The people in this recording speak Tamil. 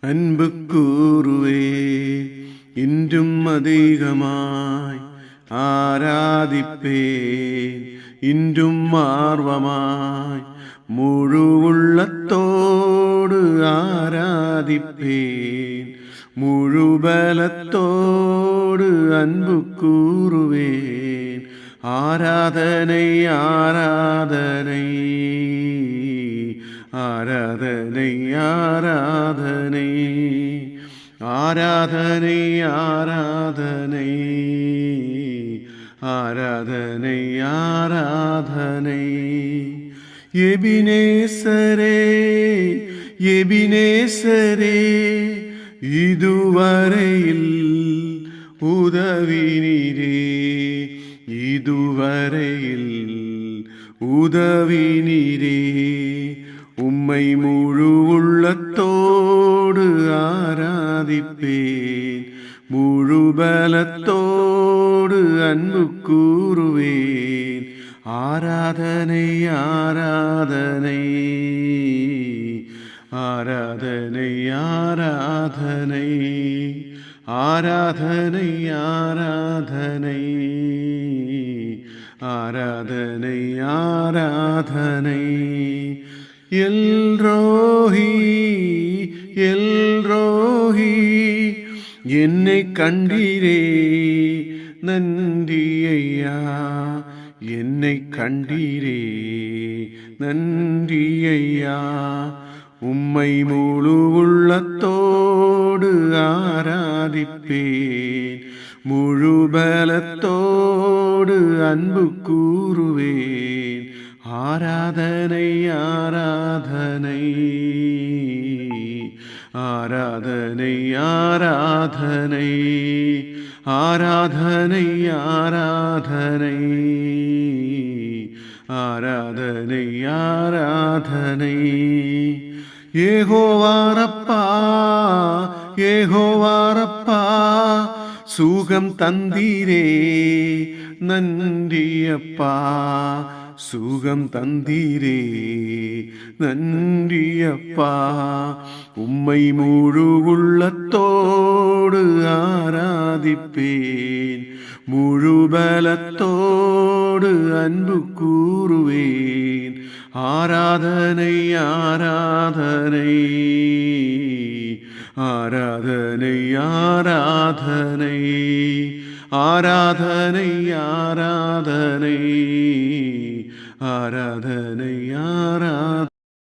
அன்பு கூறுவே இன்றும் அதிகமாய் ஆராதிப்பேன் இன்றும் ஆர்வமாய் முழு உள்ளத்தோடு ஆராதிப்பேன் முழு பலத்தோடு அன்பு கூறுவேன் ஆராதனை ஆராதனை ஆராதனை ஆராதனை ஆராதனை ஆராதனை ஆராதனை ஆராதனை எபினேசரே எபினேசரே இதுவரையில் உதவினீரே இதுவரையில் உதவினீரே உம்மை முழு உள்ளத்தோடு ஆராதிப்பேன் முழு பலத்தோடு அன்பு கூறுவேன் ஆராதனை ஆராதனை ஆராதனை ஆராதனை ஆராதனை ஆராதனை ஆராதனை ஆராதனை எல்ரோஹி எல்ரோஹி என்னை கண்டீரே நன்றி ஐயா என்னை கண்டீரே நன்றி ஐயா உம்மை முழு உள்ளத்தோடு ஆராதிப்பேன் முழு பலத்தோடு அன்பு கூறுவேன் ஆராதனை ஆராதனை ஆராதனை ஆராதனை ஆராதனை ஆராதனை ஆராதனை ஆராதனை யெகோவாரப்பா யெகோவாரப்பா சுகம் தந்தீரே நன்றியப்பா சுகம் தந்தீரே நன்றியப்பா உம்மை முழு உள்ளத்தோடு ஆராதிப்பேன் முழு பலத்தோடு அன்பு கூறுவேன் ஆராதனை ஆராதனை ஆராதனை ஆராதனை ஆராதனை ஆராதனை ஆராதனை ஆராதனை